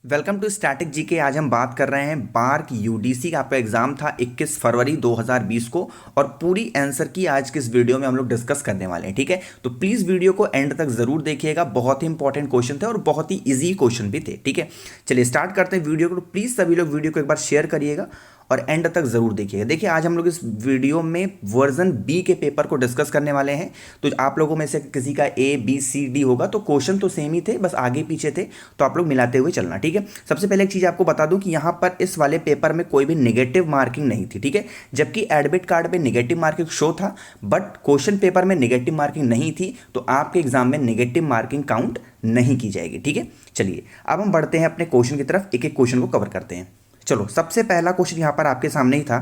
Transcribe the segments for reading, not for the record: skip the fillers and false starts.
Welcome to static GK. आज हम बात कर रहे हैं बार्क यूडीसी का आपका एग्जाम था 21 फरवरी 2020 को और पूरी आंसर की आज की इस वीडियो में हम लोग डिस्कस करने वाले हैं। ठीक है, तो प्लीज़ वीडियो को एंड तक जरूर देखिएगा। बहुत ही इंपॉर्टेंट क्वेश्चन थे और बहुत ही इजी क्वेश्चन भी थे। ठीक है, चलिए स्टार्ट करते हैं वीडियो को। तो प्लीज़ सभी लोग वीडियो को एक बार शेयर करिएगा और एंड तक जरूर देखिएगा। देखिए, आज हम लोग इस वीडियो में वर्जन बी के पेपर को डिस्कस करने वाले हैं। तो आप लोगों में से किसी का ए बी सी डी होगा, तो क्वेश्चन तो सेम ही थे, बस आगे पीछे थे, तो आप लोग मिलाते हुए चलना। ठीक है, सबसे पहले एक चीज़ आपको बता दूं कि यहाँ पर इस वाले पेपर में कोई भी नेगेटिव मार्किंग नहीं थी। ठीक है, जबकि एडमिट कार्ड पे नेगेटिव मार्किंग शो था, बट क्वेश्चन पेपर में नेगेटिव मार्किंग नहीं थी, तो आपके एग्जाम में नेगेटिव मार्किंग काउंट नहीं की जाएगी। ठीक है, चलिए अब हम बढ़ते हैं अपने क्वेश्चन की तरफ, एक एक क्वेश्चन को कवर करते हैं। चलो, सबसे पहला क्वेश्चन यहाँ पर आपके सामने ही था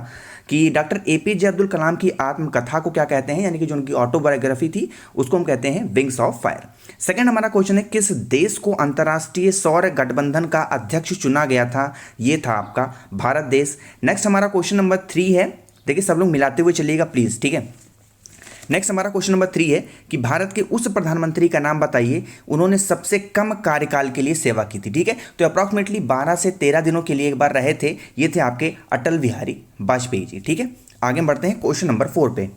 कि डॉक्टर एपीजे अब्दुल कलाम की आत्मकथा को क्या कहते हैं, यानी कि जो उनकी ऑटोबायोग्राफी थी उसको हम कहते हैं विंग्स ऑफ फायर। सेकंड हमारा क्वेश्चन है, किस देश को अंतर्राष्ट्रीय सौर गठबंधन का अध्यक्ष चुना गया था? ये था आपका भारत देश। नेक्स्ट हमारा क्वेश्चन नंबर 3 है, देखिए सब लोग मिलाते हुए चलिएगा प्लीज़। ठीक है, नेक्स्ट हमारा क्वेश्चन नंबर 3 है कि भारत के उस प्रधानमंत्री का नाम बताइए उन्होंने सबसे कम कार्यकाल के लिए सेवा की थी। ठीक है, तो अप्रॉक्सीमेटली 12 से 13 दिनों के लिए एक बार रहे थे, ये थे आपके अटल बिहारी वाजपेयी जी। ठीक है, आगे बढ़ते हैं क्वेश्चन नंबर 4 पे।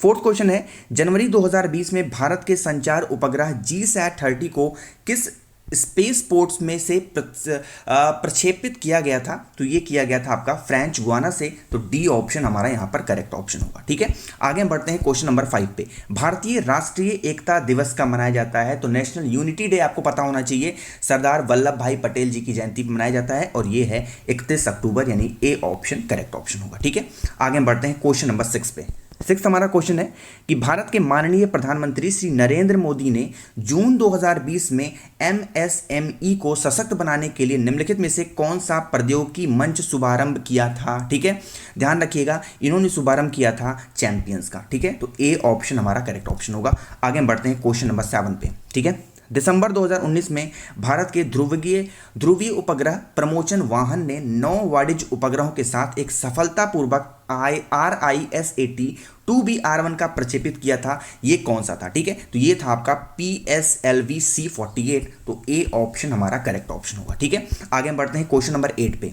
फोर्थ क्वेश्चन है, जनवरी 2020 में भारत के संचार उपग्रह GSAT-30 को किस स्पेस पोर्ट्स में से प्रक्षेपित किया गया था? तो ये किया गया था आपका फ्रेंच गुआना से, तो डी ऑप्शन हमारा यहाँ पर करेक्ट ऑप्शन होगा। ठीक है, आगे बढ़ते हैं क्वेश्चन नंबर 5 पे। भारतीय राष्ट्रीय एकता दिवस का मनाया जाता है? तो नेशनल यूनिटी डे आपको पता होना चाहिए, सरदार वल्लभ भाई पटेल जी की जयंती पर मनाया जाता है और ये है 31 अक्टूबर, यानी ए ऑप्शन करेक्ट ऑप्शन होगा। ठीक है, आगे बढ़ते हैं क्वेश्चन नंबर 6 पे। सिक्स हमारा क्वेश्चन है कि भारत के माननीय प्रधानमंत्री श्री नरेंद्र मोदी ने जून 2020 में MSME को सशक्त बनाने के लिए निम्नलिखित में से कौन सा प्रौद्योगिकी मंच शुभारंभ किया था? ठीक है, ध्यान रखिएगा, इन्होंने शुभारंभ किया था चैंपियंस का। ठीक है, तो ए ऑप्शन हमारा करेक्ट ऑप्शन होगा। आगे बढ़ते हैं क्वेश्चन नंबर 7 पे। ठीक है, दिसंबर 2019 में भारत के ध्रुवीय उपग्रह प्रमोचन वाहन ने 9 वाणिज्य उपग्रहों के साथ एक सफलतापूर्वक RISAT 2BR1 का प्रक्षेपित किया था। ये कौन सा था? ठीक है, तो ये था आपका PSLV C48, तो ए ऑप्शन हमारा करेक्ट ऑप्शन होगा। ठीक है, आगे बढ़ते हैं क्वेश्चन नंबर 8 पे।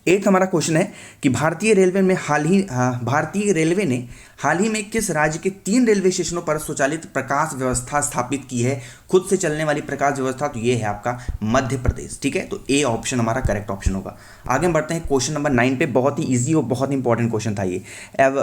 8 हमारा क्वेश्चन है कि भारतीय रेलवे ने हाल ही में किस राज्य के 3 रेलवे स्टेशनों पर स्वचालित प्रकाश व्यवस्था स्थापित की है, खुद से चलने वाली प्रकाश व्यवस्था? तो ये है आपका मध्य प्रदेश। ठीक है, तो ए ऑप्शन हमारा करेक्ट ऑप्शन होगा। आगे बढ़ते हैं क्वेश्चन नंबर 9 पे। बहुत ही इजी और बहुत इंपॉर्टेंट क्वेश्चन था ये।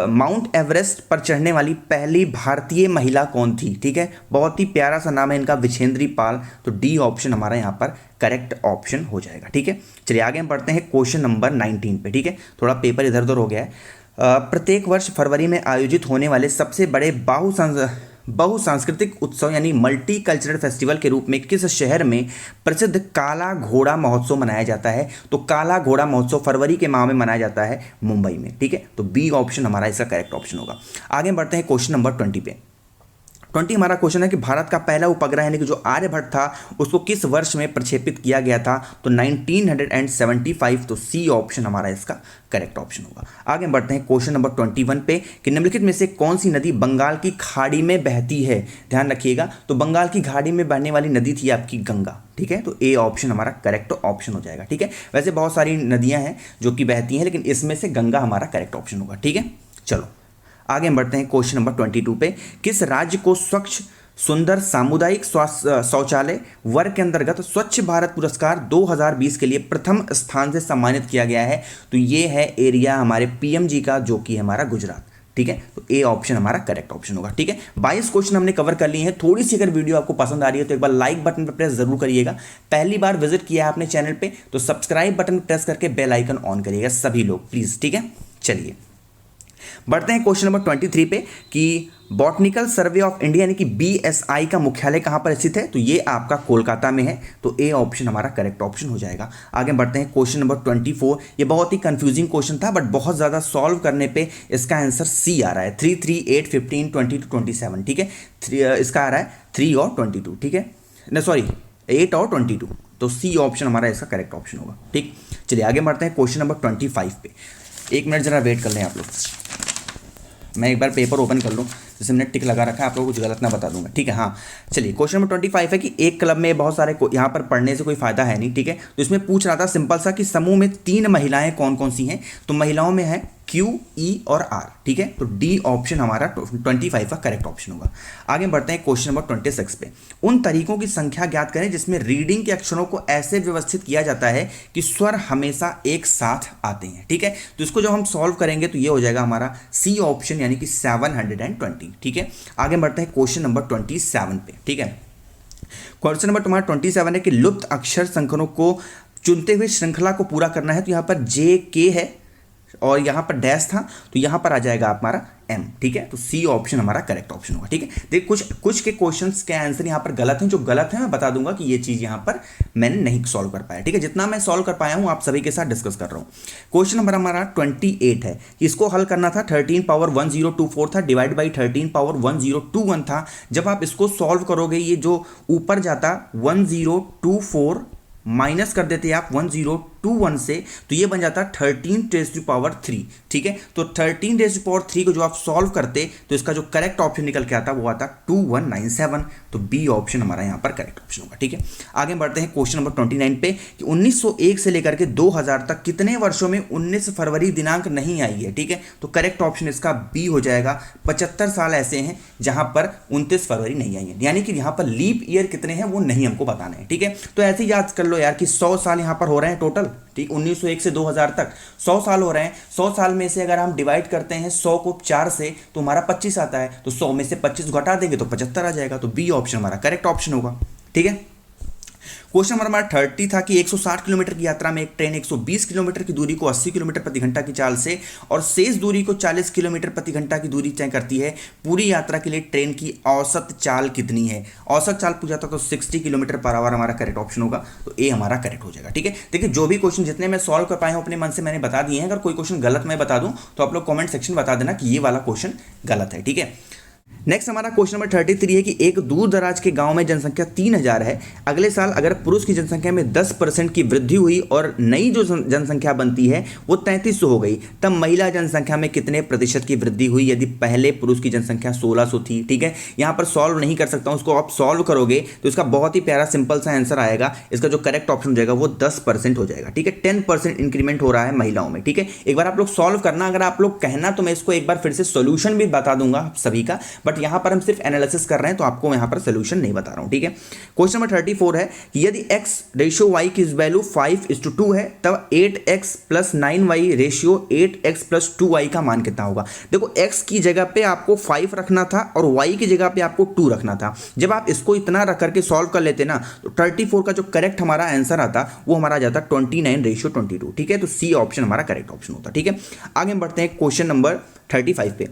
माउंट एवरेस्ट पर चढ़ने वाली पहली भारतीय महिला कौन थी? ठीक है, बहुत ही प्यारा सा नाम है इनका, विछेंद्री पाल, तो डी ऑप्शन हमारा यहाँ पर करेक्ट ऑप्शन हो जाएगा। ठीक है, चलिए आगे हम बढ़ते हैं क्वेश्चन नंबर 19 पे। ठीक है, थोड़ा पेपर इधर उधर हो गया है। प्रत्येक वर्ष फरवरी में आयोजित होने वाले सबसे बड़े बहुसांस्कृतिक उत्सव यानी मल्टी कल्चरल फेस्टिवल के रूप में किस शहर में प्रसिद्ध काला घोड़ा महोत्सव मनाया जाता है? तो काला घोड़ा महोत्सव फरवरी के माह में मनाया जाता है मुंबई में। ठीक है, तो बी ऑप्शन हमारा इसका करेक्ट ऑप्शन होगा। आगे बढ़ते हैं क्वेश्चन नंबर 20 पे। 20 हमारा क्वेश्चन है कि भारत का पहला उपग्रह यानी कि जो आर्यभट्ट था उसको किस वर्ष में प्रक्षेपित किया गया था? तो 1975, तो सी ऑप्शन हमारा इसका करेक्ट ऑप्शन होगा। आगे बढ़ते हैं क्वेश्चन नंबर 21 पे कि निम्नलिखित में से कौन सी नदी बंगाल की खाड़ी में बहती है? ध्यान रखिएगा, तो बंगाल की खाड़ी में बहने वाली नदी थी आपकी गंगा। ठीक है, तो ए ऑप्शन हमारा करेक्ट ऑप्शन हो जाएगा। ठीक है, वैसे बहुत सारी नदियां हैं जो कि बहती हैं, लेकिन इसमें से गंगा हमारा करेक्ट ऑप्शन होगा। ठीक है, चलो आगे बढ़ते हैं क्वेश्चन नंबर 22 पे। किस राज्य को स्वच्छ सुंदर सामुदायिक शौचालय वर्ग के अंतर्गत स्वच्छ भारत पुरस्कार 2020 के लिए प्रथम स्थान से सम्मानित किया गया है? तो ये है एरिया हमारे PMG का, जो कि है हमारा गुजरात। ठीक है, तो ए ऑप्शन हमारा करेक्ट ऑप्शन होगा। ठीक है, 22 क्वेश्चन हमने कवर कर लिए हैं। थोड़ी सी अगर वीडियो आपको पसंद आ रही है तो एक बार लाइक बटन पर प्रेस जरूर करिएगा। पहली बार विजिट किया है आपने चैनल पे तो सब्सक्राइब बटन प्रेस करके बेल आइकन ऑन करिएगा सभी लोग प्लीज। ठीक है, चलिए बढ़ते हैं क्वेश्चन नंबर 23 पे कि बॉटनिकल सर्वे ऑफ इंडिया यानी कि BSI का मुख्यालय कहाँ पर स्थित है? तो ये आपका कोलकाता में है, तो ए ऑप्शन हमारा करेक्ट ऑप्शन हो जाएगा। आगे बढ़ते हैं क्वेश्चन नंबर 24। ये बहुत ही कंफ्यूजिंग क्वेश्चन था, बट बहुत ज़्यादा सॉल्व करने पे इसका आंसर सी आ रहा है। 3, 3, 8, 15, 22, 27। ठीक है, इसका आ रहा है 3 और 22। ठीक है, ना सॉरी 8 और 22, तो सी ऑप्शन हमारा इसका करेक्ट ऑप्शन होगा। ठीक, चलिए आगे बढ़ते हैं क्वेश्चन नंबर 25 पे। 1 मिनट जरा वेट कर लें आप लोग। मैं एक बार पेपर ओपन कर लूँ, जैसे मैंने टिक लगा रखा है, आप लोगों को कुछ गलत ना बता दूंगा, ठीक है। हाँ चलिए, क्वेश्चन नंबर 25 है कि एक क्लब में बहुत सारे यहाँ पर पढ़ने से कोई फायदा है नहीं, ठीक है। तो इसमें पूछ रहा था सिंपल सा कि समूह में 3 महिलाएं कौन कौन सी हैं, तो महिलाओं में है Q, E और R, ठीक है। तो डी ऑप्शन हमारा 25 का करेक्ट ऑप्शन होगा। आगे बढ़ते हैं क्वेश्चन नंबर 26 पे। उन तरीकों की संख्या ज्ञात करें जिसमें रीडिंग के अक्षरों को ऐसे व्यवस्थित किया जाता है कि स्वर हमेशा एक साथ आते हैं, ठीक है। तो इसको जब हम सॉल्व करेंगे तो ये हो जाएगा हमारा सी ऑप्शन, यानी कि 720, ठीक है। आगे बढ़ते हैं क्वेश्चन नंबर 27 पे, ठीक है। क्वेश्चन नंबर तुम्हारा 27 है कि लुप्त अक्षर संख्याओं को चुनते हुए श्रृंखला को पूरा करना है। तो यहाँ पर JK है और यहाँ पर डैश था, तो यहाँ पर आ जाएगा हमारा M, ठीक है। तो सी ऑप्शन हमारा करेक्ट ऑप्शन होगा, ठीक है। देखिए कुछ के क्वेश्चंस के आंसर यहाँ पर गलत हैं, जो गलत है मैं बता दूंगा कि ये चीज़ यहाँ पर मैंने नहीं सॉल्व कर पाया, ठीक है। जितना मैं सॉल्व कर पाया हूँ आप सभी के साथ डिस्कस कर रहा हूँ। क्वेश्चन नंबर हमारा 28 है, इसको हल करना था 13 पावर 1024 था, डिवाइड बाई 13 पावर 1021 था। जब आप इसको सॉल्व करोगे, ये जो ऊपर जाता 1024 माइनस कर देते आप 1021 से, तो ये बन जाता 13⁻3, ठीक है। तो 13⁻3 को जो आप सॉल्व करते तो इसका जो करेक्ट ऑप्शन निकल के आता वो आता 2197। तो बी ऑप्शन हमारा यहाँ पर करेक्ट ऑप्शन होगा, ठीक है। आगे बढ़ते हैं क्वेश्चन नंबर 29 पे कि 1901 से लेकर के 2000 तक कितने वर्षों में 19 फरवरी दिनांक नहीं आई है, ठीक है। तो करेक्ट ऑप्शन इसका बी हो जाएगा। 75 साल ऐसे हैं जहां पर 29 फरवरी नहीं आई है, यानी कि यहाँ पर लीप ईयर कितने हैं वो नहीं हमको बताना है, ठीक है। तो ऐसे ही याद कर लो यार कि 100 साल यहाँ पर हो रहे हैं टोटल, ठीक। 1901 से 2000 तक 100 साल हो रहे हैं। 100 साल में से अगर हम डिवाइड करते हैं 100 को 4 से तो हमारा 25 आता है, तो 100 में से 25 घटा देंगे तो 75 आ जाएगा। तो बी ऑप्शन हमारा करेक्ट ऑप्शन होगा, ठीक है। क्वेश्चन नंबर हमारा 30 था कि 160 किलोमीटर की यात्रा में एक ट्रेन 120 किलोमीटर की दूरी को 80 किलोमीटर प्रति घंटा की चाल से और शेष दूरी को 40 किलोमीटर प्रति घंटा की दूरी तय करती है। पूरी यात्रा के लिए ट्रेन की औसत चाल कितनी है? औसत चाल पूछा था तो 60 किलोमीटर पर आवर हमारा करेक्ट ऑप्शन होगा, तो ए हमारा करेक्ट हो जाएगा, ठीक है। देखिए जो भी क्वेश्चन जितने मैं सॉल्व कर पाया हूँ अपने मन से मैंने बता दिए हैं। अगर कोई क्वेश्चन गलत मैं बता दूँ तो आप लोग कॉमेंट सेक्शन बता देना कि ये वाला क्वेश्चन गलत है, ठीक है। नेक्स्ट हमारा क्वेश्चन नंबर 33 है कि एक दूर दराज के गांव में जनसंख्या 3000 है। अगले साल अगर पुरुष की जनसंख्या में 10% की वृद्धि हुई और नई जो जनसंख्या बनती है वो 3300 हो गई, तब महिला जनसंख्या में कितने प्रतिशत की वृद्धि हुई? यदि पहले पुरुष की जनसंख्या 1600 थी, ठीक है। यहाँ पर सॉल्व नहीं कर सकता हूँ, उसको आप सॉल्व करोगे तो इसका बहुत ही प्यारा सिंपल सा आंसर आएगा। इसका जो करेक्ट ऑप्शन हो जाएगा वो 10% हो जाएगा, ठीक है। 10% इंक्रीमेंट हो रहा है महिलाओं में, ठीक है। एक बार आप लोग सॉल्व करना, अगर आप लोग कहना तो मैं इसको एक बार फिर से सोल्यूशन भी बता दूंगा सभी का, बट यहां पर हम सिर्फ एनालिसिस कर रहे हैं तो आपको यहां पर सोल्यूशन नहीं बता रहा हूं, ठीक है। क्वेश्चन नंबर 34 है कि यदि x रेशियो y की वैल्यू 5:2 है तब 8x + 9y ratio 8x + 2y का मान कितना होगा? देखो x की जगह पे आपको 5 रखना था और y की जगह पे आपको 2 रखना था। जब आप इसको इतना रख करके सॉल्व कर लेते ना तो 34 का जो करेक्ट हमारा आंसर आता वो हमारा आ जाता 29:22, ठीक है। तो सी ऑप्शन हमारा करेक्ट ऑप्शन होता, ठीक है। आगे बढ़ते हैं क्वेश्चन नंबर 35 पे।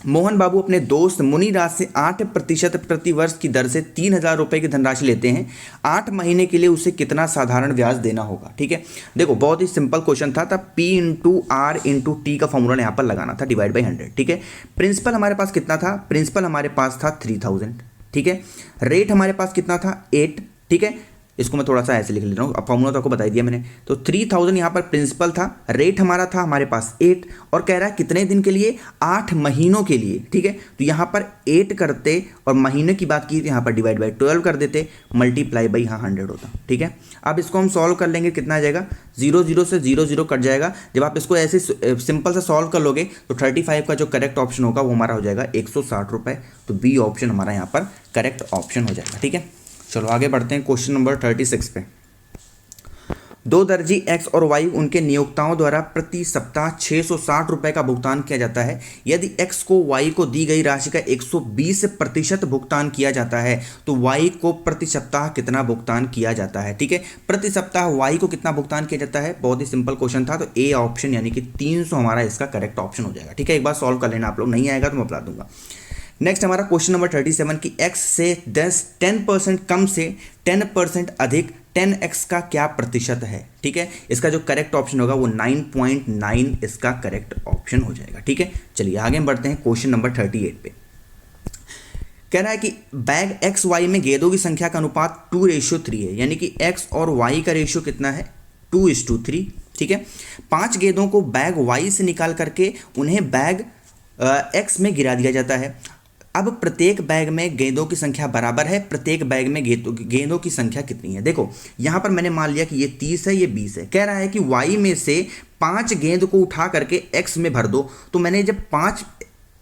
मोहन बाबू अपने दोस्त मुनिराज से 8% प्रति वर्ष की दर से 3000 रुपये की धनराशि लेते हैं। 8 महीने के लिए उसे कितना साधारण ब्याज देना होगा? ठीक है, देखो बहुत ही सिंपल क्वेश्चन था, तब P × R × T का फॉर्मूला यहाँ पर लगाना था, डिवाइड बाई 100, ठीक है। प्रिंसिपल हमारे पास कितना था? प्रिंसिपल हमारे पास था 3000, ठीक है। रेट हमारे पास कितना था? 8, ठीक है। इसको मैं थोड़ा सा ऐसे लिख ले रहा हूँ, अब फॉर्मूला तो आपको बता दिया मैंने। तो 3000 यहाँ पर प्रिंसिपल था, रेट हमारा था हमारे पास 8 और कह रहा है कितने दिन के लिए? 8 महीनों के लिए, ठीक है। तो यहाँ पर 8 करते और महीने की बात की तो यहाँ पर डिवाइड बाई 12 कर देते, मल्टीप्लाई बाई यहाँ 100 होता, ठीक है। अब इसको हम सॉल्व कर लेंगे, कितना आ जाएगा? 0 0 से 0 0 कट जाएगा। जब आप इसको ऐसे सिंपल सा सॉल्व कर लोगे तो 35 का जो करेक्ट ऑप्शन होगा वो हमारा हो जाएगा 160 रुपये। तो बी ऑप्शन हमारा यहाँ पर करेक्ट ऑप्शन हो जाएगा, ठीक है। चलो आगे बढ़ते हैं क्वेश्चन नंबर 36 पे। 2 दर्जी x और y उनके नियोक्ताओं द्वारा प्रति सप्ताह 660 रुपये का भुगतान किया जाता है। यदि x को y को दी गई राशि का 120% भुगतान किया जाता है तो y को प्रति सप्ताह कितना भुगतान किया जाता है? ठीक है, प्रति सप्ताह y को कितना भुगतान किया जाता है? बहुत ही सिंपल क्वेश्चन था, तो ए ऑप्शन यानी कि 300 हमारा इसका करेक्ट ऑप्शन हो जाएगा, ठीक है। एक बार सॉल्व कर लेना आप लोग, नहीं आएगा तो मैं बता दूंगा। नेक्स्ट हमारा क्वेश्चन नंबर 37 कि x से 10% कम से 10% अधिक 10x का क्या प्रतिशत है? ठीक है, इसका जो करेक्ट ऑप्शन होगा वो 9.9 इसका करेक्ट ऑप्शन हो जाएगा, ठीक है। चलिए आगे बढ़ते हैं क्वेश्चन नंबर 38 पे। कह रहा है कि बैग एक्स वाई में गेंदों की संख्या का अनुपात 2:3 है, यानी कि x और y का रेशियो कितना है? 2:3, ठीक है। 5 गेंदों को बैग y से निकाल करके उन्हें बैग एक्स में गिरा दिया जाता है। अब प्रत्येक बैग में गेंदों की संख्या बराबर है, प्रत्येक बैग में गेंदों की संख्या कितनी है। देखो यहाँ पर मैंने मान लिया कि ये 30 है, ये 20 है। कह रहा है कि वाई में से 5 गेंद को उठा करके एक्स में भर दो। तो मैंने जब 5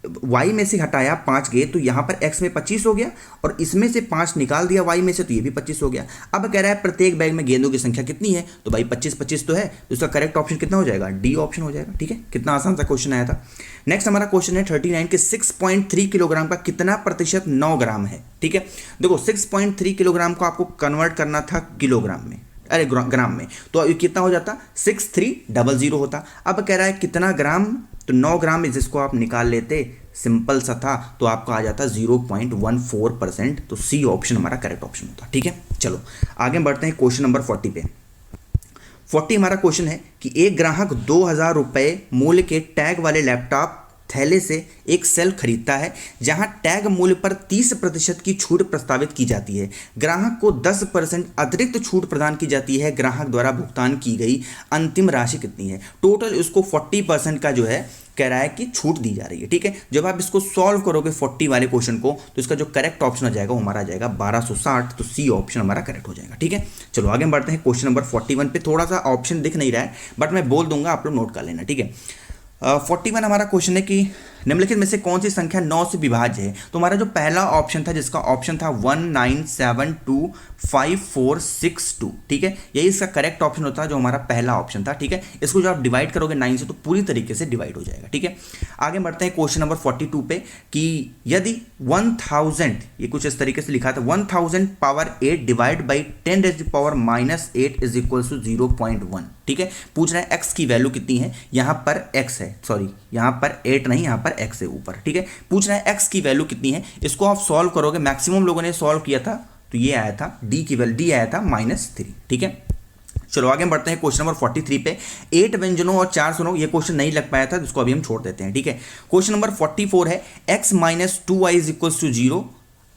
वाई में से हटाया 5 गेंद, तो यहाँ पर एक्स में 25 हो गया, और इसमें से 5 निकाल दिया वाई में से, तो ये भी 25 हो गया। अब कह रहा है प्रत्येक बैग में गेंदों की संख्या कितनी है, तो भाई 25 तो है, तो इसका करेक्ट ऑप्शन कितना हो जाएगा, डी ऑप्शन हो जाएगा। ठीक है, कितना आसान सा क्वेश्चन आया था। नेक्स्ट हमारा क्वेश्चन है 39 के 6.3 किलोग्राम का कितना प्रतिशत 9 ग्राम है। ठीक है, देखो 6.3 किलोग्राम को आपको कन्वर्ट करना था किलोग्राम में, अरे ग्राम में, तो ये कितना हो जाता, 6300 होता। अब कह रहा है कितना ग्राम, तो 9 ग्राम में जिसको आप निकाल लेते, सिंपल सा था, तो आपको आ जाता 0.14%। तो सी ऑप्शन हमारा करेक्ट ऑप्शन होता। ठीक है, चलो आगे बढ़ते हैं क्वेश्चन नंबर 40 पे। 40 हमारा क्वेश्चन है कि एक ग्राहक 2000 रुपये मूल्य के टैग वाले लैपटॉप थैले से एक सेल खरीदता है जहां टैग मूल्य पर 30% की छूट प्रस्तावित की जाती है। ग्राहक को 10% अतिरिक्त छूट प्रदान की जाती है। ग्राहक द्वारा भुगतान की गई अंतिम राशि कितनी है। टोटल इसको 40% का जो है कह रहा है कि छूट दी जा रही है। ठीक है, जब आप इसको सॉल्व करोगे 40 वाले क्वेश्चन को, तो इसका जो करेक्ट ऑप्शन आ जाएगा वो हमारा आ जाएगा 1260। तो सी ऑप्शन हमारा करेक्ट हो जाएगा। ठीक है, चलो आगे बढ़ते हैं क्वेश्चन नंबर 41 पे। थोड़ा सा ऑप्शन दिख नहीं रहा है, बट मैं बोल दूंगा, आप लोग नोट कर लेना। ठीक है, 41 हमारा क्वेश्चन है कि निम्नलिखित में से कौन सी संख्या 9 से विभाज्य है। तो हमारा जो पहला ऑप्शन था, जिसका ऑप्शन था 19725462। ठीक है, यही इसका करेक्ट ऑप्शन होता है, जो हमारा पहला ऑप्शन था। ठीक है, इसको जो आप डिवाइड करोगे 9 से, तो पूरी तरीके से डिवाइड हो जाएगा। ठीक है, आगे बढ़ते हैं क्वेश्चन नंबर 42 पे कि यदि 1000, ये कुछ इस तरीके से लिखा था, 1000 power 8 divide by 10⁻⁻8 is equal to 0.1। ठीक है, पूछ रहा है एक्स की वैल्यू कितनी है। यहाँ पर एक्स है, सॉरी यहाँ पर 8 नहीं, यहाँ पर एक्स है ऊपर। ठीक है, पूछ रहा है एक्स की वैल्यू कितनी है। इसको आप सॉल्व करोगे, मैक्सिमम लोगों ने सॉल्व किया था, तो ये आया था डी की वैल्यू, डी आया था -3। ठीक है, चलो आगे बढ़ते हैं क्वेश्चन नंबर 43 पे। 8 व्यंजनों और 4 सुनो, ये क्वेश्चन नहीं लग पाया था, जिसको अभी हम छोड़ देते हैं। ठीक है, क्वेश्चन नंबर 44 है x - 2y is equal to 0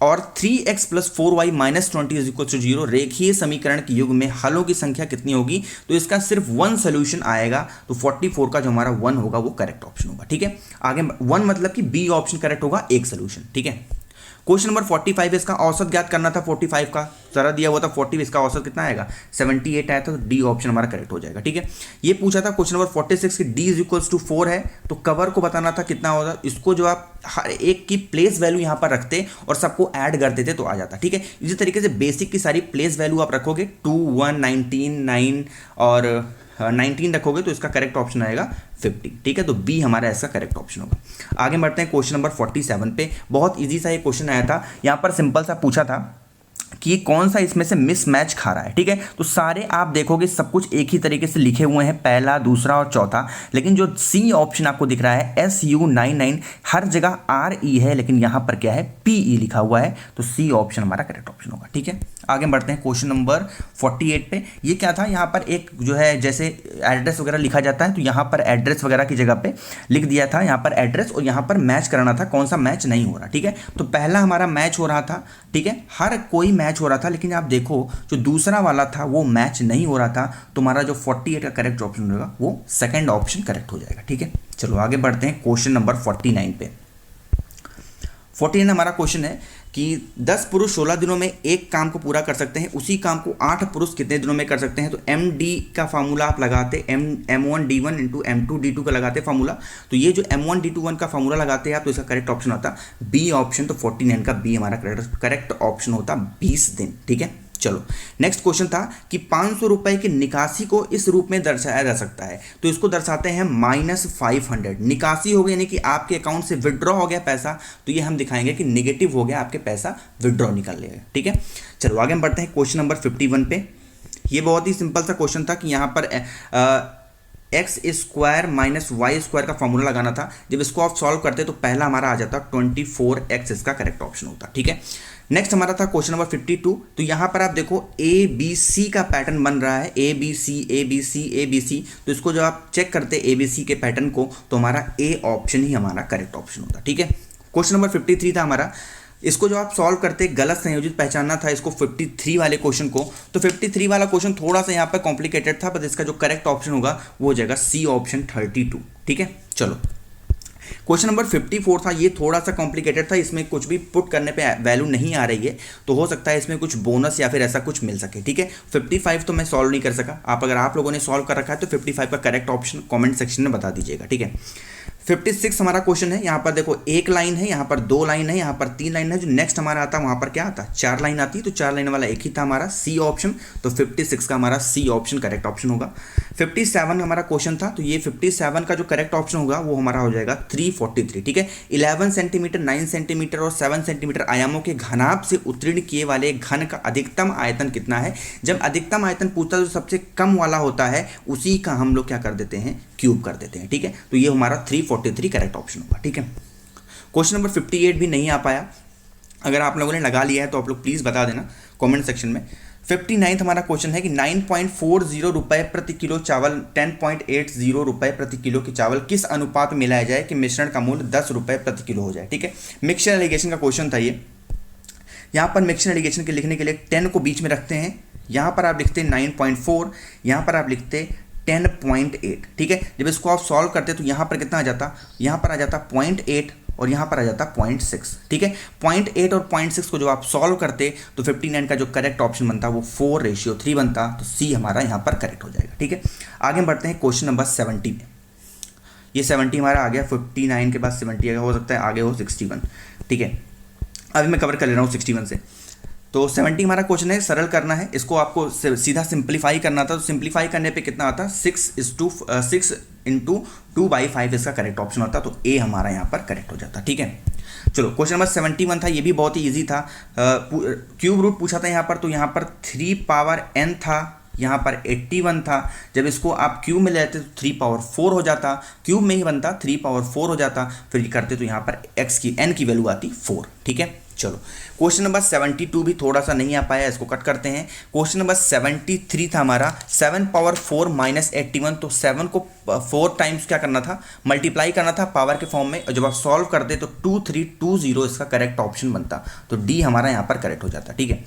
और 3x + 4y - 20 is equal to 0 रेखीय समीकरण के युग में हलों की संख्या कितनी होगी। तो इसका सिर्फ 1 सोल्यूशन आएगा, तो 44 का जो हमारा 1 होगा वो करेक्ट ऑप्शन होगा। ठीक है, आगे 1 मतलब कि बी ऑप्शन करेक्ट होगा, एक सोल्यूशन। ठीक है, क्वेश्चन नंबर 45 इसका औसत ज्ञात करना था। 45 का जरा दिया हुआ था 40, इसका औसत कितना आएगा, 78 आया था, तो डी ऑप्शन हमारा करेक्ट हो जाएगा। ठीक है, ये पूछा था क्वेश्चन नंबर 46 की डी इज इक्वल्स टू 4 है, तो कवर को बताना था कितना होगा। इसको जो आप हर एक की प्लेस वैल्यू यहाँ पर रखते और सबको ऐड कर देते तो आ जाता। ठीक है, इसी तरीके से बेसिक की सारी प्लेस वैल्यू आप रखोगे, 2 1 19 9 और 19 रखोगे, तो इसका करेक्ट ऑप्शन आएगा 50। ठीक है, तो बी हमारा इसका करेक्ट ऑप्शन होगा। आगे बढ़ते हैं क्वेश्चन नंबर 47 पे। बहुत इजी सा ये क्वेश्चन आया था, यहाँ पर सिंपल सा पूछा था कि कौन सा इसमें से मिसमैच खा रहा है। ठीक है, तो सारे आप देखोगे सब कुछ एक ही तरीके से लिखे हुए हैं, पहला, दूसरा और चौथा, लेकिन जो सी ऑप्शन आपको दिख रहा है SU99, हर जगह RE है, लेकिन यहाँ पर क्या है PE लिखा हुआ है, तो सी ऑप्शन हमारा करेक्ट ऑप्शन होगा। ठीक है, आगे बढ़ते हैं क्वेश्चन नंबर 48 पे। ये क्या था, यहाँ पर एक जो है जैसे एड्रेस वगैरह लिखा जाता है, तो यहाँ पर एड्रेस वगैरह की जगह पे लिख दिया था, यहाँ पर एड्रेस, और यहाँ पर मैच कराना था कौन सा मैच नहीं हो रहा। ठीक है, तो पहला हमारा मैच हो रहा था। ठीक है, हर कोई मैच हो रहा था, लेकिन आप देखो जो दूसरा वाला था वो मैच नहीं हो रहा था, तो हमारा जो 48 का करेक्ट ऑप्शन होगा वो सेकंड ऑप्शन करेक्ट हो जाएगा। ठीक है, चलो आगे बढ़ते हैं क्वेश्चन नंबर 49 पे। 49 हमारा क्वेश्चन है कि 10 पुरुष 16 दिनों में एक काम को पूरा कर सकते हैं, उसी काम को 8 पुरुष कितने दिनों में कर सकते हैं। तो MD का फार्मूला आप लगाते, M1D1 × M2D2 का लगाते फार्मूला, तो ये जो M1D21 का फार्मूला लगाते हैं आप, तो इसका करेक्ट ऑप्शन होता बी ऑप्शन। तो 49 का बी हमारा करेक्ट ऑप्शन होता 20 दिन। ठीक है, चलो नेक्स्ट क्वेश्चन था कि 500 रुपए की निकासी को इस रूप में दर्शाया जा सकता है, तो इसको दर्शाते हैं -500। निकासी हो गया यानी कि आपके अकाउंट से विड्रॉ हो गया पैसा, तो ये हम दिखाएंगे कि नेगेटिव हो गया, आपके पैसा विड्रॉ निकल लेगा। ठीक है, चलो आगे हम बढ़ते हैं क्वेश्चन नंबर 51 पे। ये बहुत ही सिंपल सा क्वेश्चन था कि यहाँ पर x² - y² का फॉर्मूला लगाना था। जब इसको आप सॉल्व करते तो पहला हमारा आ जाता 24x, इसका करेक्ट ऑप्शन होता। ठीक है, नेक्स्ट हमारा था क्वेश्चन नंबर 52। तो यहाँ पर आप देखो ABC का पैटर्न बन रहा है, ABC ABC ABC, तो इसको जब आप चेक करते ABC के पैटर्न को, तो हमारा A ऑप्शन ही हमारा करेक्ट ऑप्शन होता। ठीक है, क्वेश्चन नंबर 53 था हमारा, इसको जो आप सॉल्व करते गलत संयोजित पहचानना था इसको 53 वाले क्वेश्चन को। तो 53 वाला क्वेश्चन थोड़ा सा यहाँ पर कॉम्प्लिकेटेड था, बट इसका जो करेक्ट ऑप्शन होगा वो हो जाएगा सी ऑप्शन 32। ठीक है, चलो क्वेश्चन नंबर 54 था, ये थोड़ा सा कॉम्प्लिकेटेड था, इसमें कुछ भी पुट करने पे वैल्यू नहीं आ रही है, तो हो सकता है इसमें कुछ बोनस या फिर ऐसा कुछ मिल सके, ठीक है। 55 तो मैं सॉल्व नहीं कर सका, अगर आप लोगों ने सॉल्व कर रखा है तो 55 का करेक्ट ऑप्शन कमेंट सेक्शन में बता दीजिएगा, ठीक है। 56 हमारा क्वेश्चन है, यहाँ पर देखो एक लाइन है, यहाँ पर 2 लाइन है, यहाँ पर 3 लाइन है, जो नेक्स्ट हमारा आता है वहाँ पर क्या आता है 4 लाइन आती है, तो 4 लाइन वाला एक ही था हमारा सी ऑप्शन, तो 56 का हमारा सी ऑप्शन करेक्ट ऑप्शन होगा। 57 हमारा क्वेश्चन था, तो ये 57 का जो करेक्ट ऑप्शन होगा वो हमारा हो जाएगा 343, ठीक है। 11 सेंटीमीटर, 9 सेंटीमीटर और 7 सेंटीमीटर आयामों के घनाभ से उत्तीर्ण किए वाले घन का अधिकतम आयतन कितना है। जब अधिकतम आयतन पूछता है तो सबसे कम वाला होता है, उसी का हम लोग क्या कर देते हैं, क्यूब कर देते हैं, ठीक है। तो ये हमारा 343 करेक्ट ऑप्शन होगा, ठीक है। क्वेश्चन नंबर 58 भी नहीं आ पाया, अगर आप लोगों ने लगा लिया है तो आप लोग प्लीज़ बता देना कमेंट सेक्शन में। 59 हमारा क्वेश्चन है कि 9.40 रुपए प्रति किलो चावल 10.80 रुपए प्रति किलो के चावल किस अनुपात में मिलाया जाए कि मिश्रण का मूल्य 10 रुपए प्रति किलो हो जाए, ठीक है। मिक्सचर एलिगेशन का क्वेश्चन था ये। यहाँ पर मिक्सचर एलिगेशन के लिखने के लिए 10 को बीच में रखते हैं, यहाँ पर आप लिखते हैं 9.4, यहाँ पर आप लिखते 10.8, ठीक है। जब इसको आप सॉल्व करते तो यहाँ पर कितना आ जाता, यहाँ पर आ जाता 0.8 और यहाँ पर आ जाता 0.6, ठीक है। 0.8 और 0.6 को जब आप सॉल्व करते तो 59 का जो करेक्ट ऑप्शन बनता वो 4:3 बनता, तो सी हमारा यहाँ पर करेक्ट हो जाएगा, ठीक है। आगे बढ़ते हैं क्वेश्चन नंबर 70 में। ये 70 हमारा आ गया, 59 के बाद 70 आगे, हो सकता है आगे हो 61, ठीक है। अभी मैं कवर कर ले रहा हूँ 61 से। तो 70 हमारा क्वेश्चन है, सरल करना है इसको, आपको सीधा सिंप्लीफाई करना था, तो सिंप्लीफाई करने पे कितना आता, 6 इंटू 2/5 इसका करेक्ट ऑप्शन होता, तो ए हमारा यहाँ पर करेक्ट हो जाता, ठीक है। चलो क्वेश्चन नंबर 71 था, ये भी बहुत ही ईजी था, क्यूब रूट पूछा था यहाँ पर, तो यहाँ पर 3 पावर n था, यहाँ पर 81 था, जब इसको आप क्यूब में ले लेते तो 3 पावर 4 हो जाता, क्यूब में ही बनता 3 पावर 4 हो जाता, फिर ये करते तो यहाँ पर x की n की वैल्यू आती 4, ठीक है। चलो क्वेश्चन नंबर 72 भी थोड़ा सा नहीं आ पाया, इसको कट करते हैं। क्वेश्चन नंबर 73 था हमारा, 7 पावर 4 माइनस 81, तो 7 को 4 टाइम्स क्या करना था, मल्टीप्लाई करना था पावर के फॉर्म में, और जब आप सॉल्व करते तो 2320 इसका करेक्ट ऑप्शन बनता, तो डी हमारा यहाँ पर करेक्ट हो जाता, ठीक है।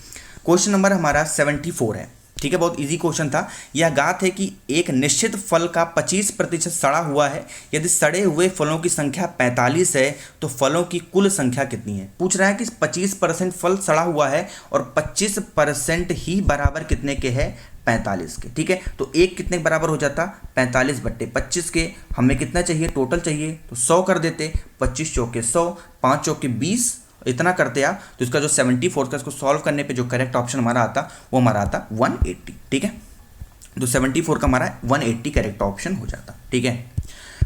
क्वेश्चन नंबर हमारा 74 है, ठीक है, बहुत इजी क्वेश्चन था। यह ज्ञात है कि एक निश्चित फल का 25% सड़ा हुआ है, यदि सड़े हुए फलों की संख्या 45 है तो फलों की कुल संख्या कितनी है। पूछ रहा है कि 25% फल सड़ा हुआ है और 25% ही बराबर कितने के है, 45 के, ठीक है। तो एक कितने बराबर हो जाता, 45/25 के, हमें कितना चाहिए, टोटल चाहिए, तो 100 कर देते, 25 चौके 100, 5 चौके 20, इतना करते आप, तो इसका जो 74 का इसको सॉल्व करने पे जो करेक्ट ऑप्शन हमारा आता वो हमारा आता 180, ठीक है। तो 74 का हमारा 180 करेक्ट ऑप्शन हो जाता, ठीक है।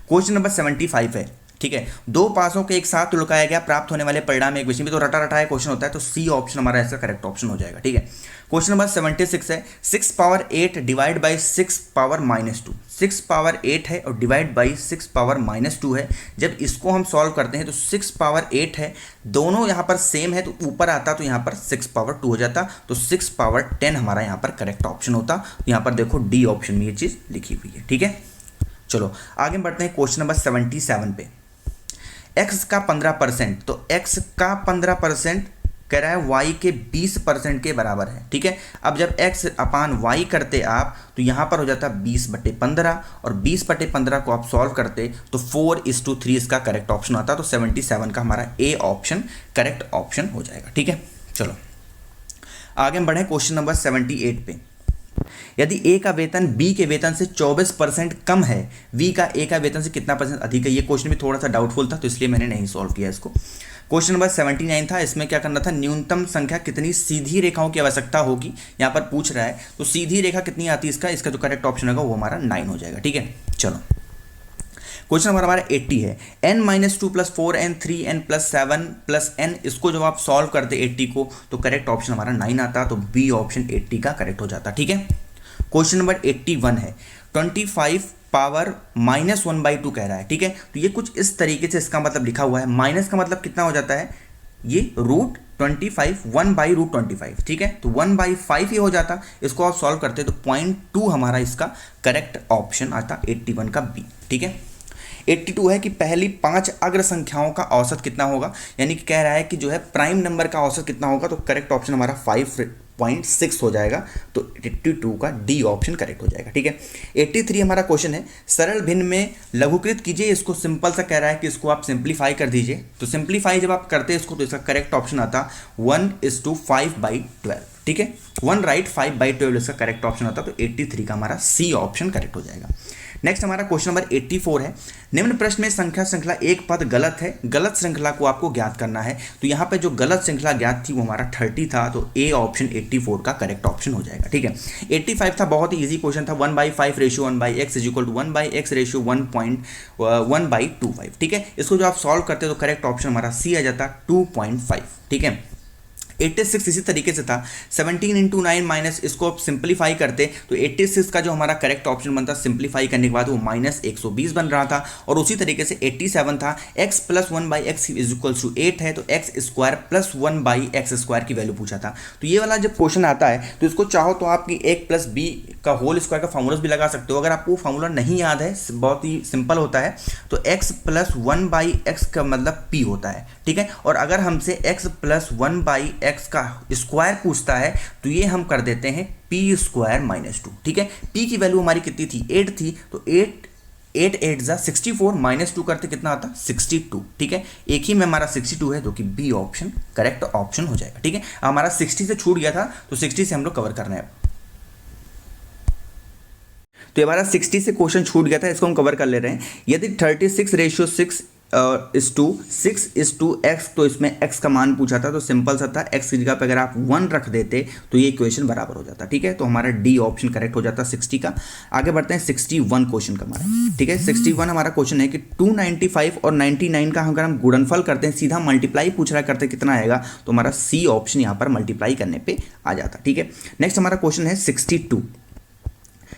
क्वेश्चन नंबर 75 है, ठीक है। 2 पासों के एक साथ लुकाया गया प्राप्त होने वाले परिणाम एक विषय में, तो रटा रटाया क्वेश्चन होता है, तो सी ऑप्शन हमारा इसका करेक्ट ऑप्शन हो जाएगा, ठीक है। क्वेश्चन नंबर 76 है, 6 power 8 divide by 6 power -2, 6 power 8 है और डिवाइड बाई 6 पावर -2 है। जब इसको हम सॉल्व करते हैं तो 6 पावर 8 है, दोनों यहाँ पर सेम है, तो ऊपर आता तो यहाँ पर 6 पावर 2 हो जाता, तो 6 पावर 10 हमारा यहाँ पर करेक्ट ऑप्शन होता। यहाँ पर देखो डी ऑप्शन में ये चीज़ लिखी हुई है, ठीक है। चलो आगे बढ़ते हैं क्वेश्चन नंबर 77 पे। x का 15%, तो x का 15% कह रहा है y के 20% के बराबर है, ठीक है। अब जब x अपान y करते आप तो यहाँ पर हो जाता 20/15, और 20/15 को आप सॉल्व करते तो 4:3 इसका करेक्ट ऑप्शन आता, तो 77 का हमारा ए ऑप्शन करेक्ट ऑप्शन हो जाएगा, ठीक है। चलो आगे हम बढ़े क्वेश्चन नंबर 78 पे। यदि ए का वेतन बी के वेतन से 24% कम है, वी का ए का वेतन से कितना % अधिक है। ये क्वेश्चन भी थोड़ा सा डाउटफुल था, तो इसलिए मैंने नहीं सॉल्व किया इसको। क्वेश्चन नंबर 79 था, इसमें क्या करना था, न्यूनतम संख्या कितनी सीधी रेखाओं की आवश्यकता होगी, यहाँ पर पूछ रहा है, तो सीधी रेखा कितनी आती है इसका जो करेक्ट ऑप्शन होगा वो हमारा 9 हो जाएगा, ठीक है। चलो क्वेश्चन नंबर हमारा 80 है, n - 2 + 4n 3n + 7 + n, इसको जब आप सॉल्व करते 80 को तो करेक्ट ऑप्शन हमारा 9 आता, तो बी ऑप्शन 80 का करेक्ट हो जाता, ठीक है। क्वेश्चन नंबर 81 है, 25 पावर -1/2 कह रहा है, ठीक है। तो ये कुछ इस तरीके से इसका मतलब लिखा हुआ है, माइनस का मतलब कितना हो जाता है, ये √25 1/√25, ठीक है। तो 1/5 ये हो जाता, इसको आप सॉल्व करते तो 0.2 हमारा इसका करेक्ट ऑप्शन आता 81 का बी, ठीक है। 82 है कि पहली 5 अग्र संख्याओं का औसत कितना होगा, यानी कि कह रहा है कि जो है प्राइम नंबर का औसत कितना होगा, तो करेक्ट ऑप्शन हमारा 0.6 हो जाएगा। तो 82 का डी ऑप्शन करेक्ट हो जाएगा। ठीक है, 83 हमारा क्वेश्चन है, सरल भिन्न में लघुकृत कीजिए। इसको सिंपल सा कह रहा है कि इसको आप सिंप्लीफाई कर दीजिए। तो सिंप्लीफाई जब आप करते हैं इसको तो इसका करेक्ट ऑप्शन आता 1:5/12। ठीक है, 1 राइट 5/12 इसका करेक्ट ऑप्शन आता। तो 83 का हमारा सी ऑप्शन करेक्ट हो जाएगा। नेक्स्ट हमारा क्वेश्चन नंबर 84 है, निम्न प्रश्न में संख्या श्रृंखला एक पद गलत है, गलत श्रृंखला को आपको ज्ञात करना है। तो यहाँ पे जो गलत श्रृंखला ज्ञात थी वो हमारा 30 था। तो ए ऑप्शन 84 का करेक्ट ऑप्शन हो जाएगा। ठीक है, 85 था, बहुत ही ईजी क्वेश्चन था, 1/5 ratio 1/x is equal to 1/x ratio 1.1/25। ठीक है, इसको जो आप सॉल्व करते हो तो करेक्ट ऑप्शन हमारा सी आ जाता 2.5। ठीक है, 86 इसी तरीके से था, 17 × 9 माइनस, इसको आप सिंप्लीफाई करते तो 86 का जो हमारा करेक्ट ऑप्शन बनता स्सिंप्लीफाई करने के बाद वो -120 बन रहा था। और उसी तरीके से 87 था, x + 1/x is equals to 8 है, तो x² + 1/x² की वैल्यू पूछा था। तो ये वाला जब क्वेश्चन आता है तो इसको चाहो तो आपकी 1 + b का होल स्क्वायर का फॉर्मूलास भी लगा सकते हो। अगर आपको फॉर्मूला नहीं याद है, बहुत ही सिंपल होता है, तो x + 1/x का मतलब p होता है। ठीक है, और अगर हमसे x + 1/x का स्क्वायर पूछता है तो ये हम कर देते हैं p² - 2। ठीक है, p की वैल्यू हमारी कितनी थी, 8 थी, तो 8 8 = 64 -2 करते कितना आता 62। ठीक है, एक ही में हमारा 62 है, जो कि बी ऑप्शन करेक्ट ऑप्शन हो जाएगा। ठीक है, हमारा 60 से छूट गया था तो 60 से हम लोग कवर करना है। तो हमारा 60 से क्वेश्चन छूट गया था, इसको हम कवर कर ले रहे हैं। यदि 36:6 is to 6:x, तो इसमें x का मान पूछा था, तो सिंपल सा था, x की जगह पे अगर आप 1 रख देते तो ये इक्वेशन बराबर हो जाता। ठीक है, तो हमारा डी ऑप्शन करेक्ट हो जाता 60 का। आगे बढ़ते हैं 61 क्वेश्चन का हमारा। ठीक है, 61 हमारा क्वेश्चन है कि 295 और 99 का अगर हम गुणनफल करते हैं, सीधा मल्टीप्लाई पूछ रहा करते कितना आएगा, तो हमारा सी ऑप्शन यहाँ पर मल्टीप्लाई करने पर आ जाता। ठीक है, नेक्स्ट हमारा क्वेश्चन है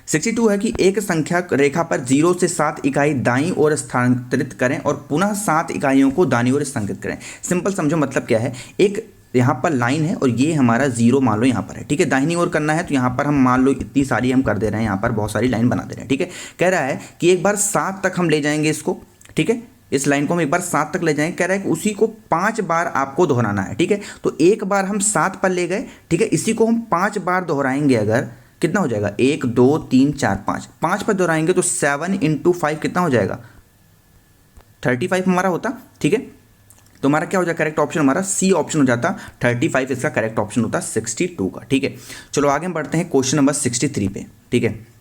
62 है कि एक संख्या रेखा पर 0 से 7 इकाई दाईं ओर स्थानांतरित करें और पुनः 7 इकाइयों को दाईं ओर स्थानांतरित करें। सिंपल समझो, मतलब क्या है, एक यहाँ पर लाइन है और ये हमारा 0 मान लो यहाँ पर है। ठीक है, दाहिनी ओर करना है तो यहाँ पर हम मान लो इतनी सारी हम कर दे रहे हैं, यहाँ पर बहुत सारी लाइन बना दे रहे हैं। ठीक है, कह रहा है कि एक बार 7 तक हम ले जाएंगे इसको। ठीक है, इस लाइन को हम एक बार 7 तक ले जाएंगे, कह रहा है कि उसी को 5 बार आपको दोहराना है। ठीक है, तो एक बार हम 7 पर ले गए, ठीक है, इसी को हम 5 बार दोहराएंगे, अगर कितना हो जाएगा 1 2 3 4 5 पर दोहराएंगे तो 7 × 5 कितना हो जाएगा 35 हमारा होता। ठीक है, तो हमारा क्या हो जाएगा करेक्ट ऑप्शन हमारा सी ऑप्शन हो जाता 35 इसका करेक्ट ऑप्शन होता 62 का। ठीक है, चलो आगे हम बढ़ते हैं क्वेश्चन नंबर 63 पे। ठीक है,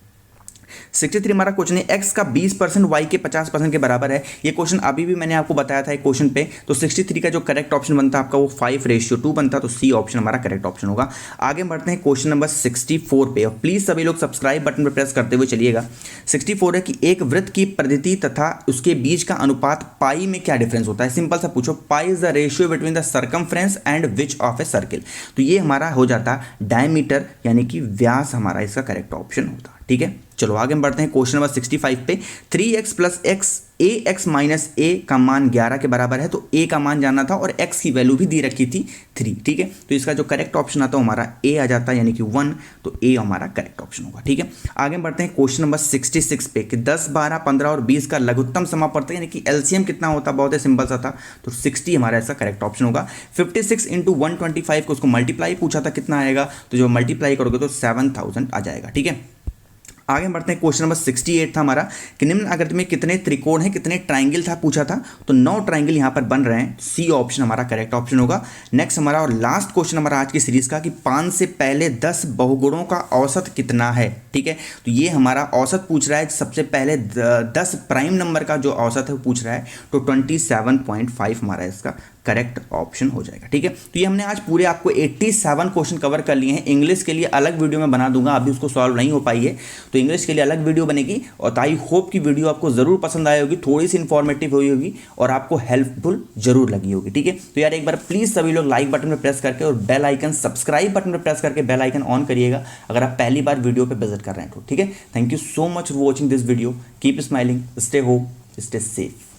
63 हमारा क्वेश्चन है, x का 20% y के 50% के बराबर है। ये क्वेश्चन अभी भी मैंने आपको बताया था एक क्वेश्चन पे। तो 63 का जो करेक्ट ऑप्शन बनता है आपका वो 5:2 बनता, तो सी ऑप्शन हमारा करेक्ट ऑप्शन होगा। आगे बढ़ते हैं क्वेश्चन नंबर 64 पे, और प्लीज सभी लोग सब्सक्राइब बटन पर प्रेस करते हुए चलिएगा। 64 है कि एक वृत्त की परिधि तथा उसके बीच का अनुपात पाई में क्या डिफरेंस होता है। सिंपल सा पूछो, pi is the ratio between the circumference and which of a circle. तो ये हमारा हो जाता डायमीटर, यानी कि व्यास हमारा इसका करेक्ट ऑप्शन होता। ठीक है, चलो आगे हम बढ़ते हैं क्वेश्चन नंबर 65 पे। 3x + x ax - a का मान 11 के बराबर है। तो a का मान जानना था और x की वैल्यू भी दी रखी थी 3। ठीक है, तो इसका जो करेक्ट ऑप्शन आता है हमारा a आ जाता है, यानी कि 1, तो a हमारा करेक्ट ऑप्शन होगा। ठीक है, आगे बढ़ते हैं क्वेश्चन नंबर 66 पे कि 10 12 15 और 20 का लघुत्तम समापवर्तक यानी कि एलसीएम कितना होता, बहुत ही सिंपल सा था, तो 60 हमारा इसका करेक्ट ऑप्शन होगा। 56 × 125 को उसको मल्टीप्लाई पूछा था कितना आएगा, तो जो मल्टीप्लाई करोगे तो 7000 आ जाएगा। ठीक है, आगे बढ़ते हैं क्वेश्चन नंबर 68 था हमारा कि निम्न आकृति में कितने त्रिकोण हैं, कितने ट्रायंगल था पूछा था, तो 9 ट्रायंगल यहां पर बन रहे हैं। सी ऑप्शन हमारा करेक्ट ऑप्शन होगा। नेक्स्ट हमारा और लास्ट क्वेश्चन हमारा आज की सीरीज का कि 5 से पहले 10 बहुगुणों का औसत कितना है। ठीक है, तो ये हमारा औसत पूछ रहा है, सबसे पहले 10 प्राइम नंबर का जो औसत है वो पूछ रहा है, तो 27.5 हमारा इसका करेक्ट ऑप्शन हो जाएगा। ठीक है, तो ये हमने आज पूरे आपको 87 क्वेश्चन कवर कर लिए हैं। इंग्लिश के लिए अलग वीडियो मैं बना दूंगा, अभी उसको सॉल्व नहीं हो पाई है, तो इंग्लिश के लिए अलग वीडियो बनेगी। और आई होप कि वीडियो आपको ज़रूर पसंद आई होगी, थोड़ी सी इन्फॉर्मेटिव हुई होगी और आपको हेल्पफुल जरूर लगी होगी। ठीक है, तो यार एक बार प्लीज़ सभी लोग लाइक बटन पर प्रेस करके और बेल आइकन सब्सक्राइब बटन पर प्रेस करके बेल आइकन ऑन करिएगा अगर आप पहली बार वीडियो पर विजिट कर रहे हैं तो। ठीक है, thank you so much for watching this video, keep smiling, stay home, stay safe.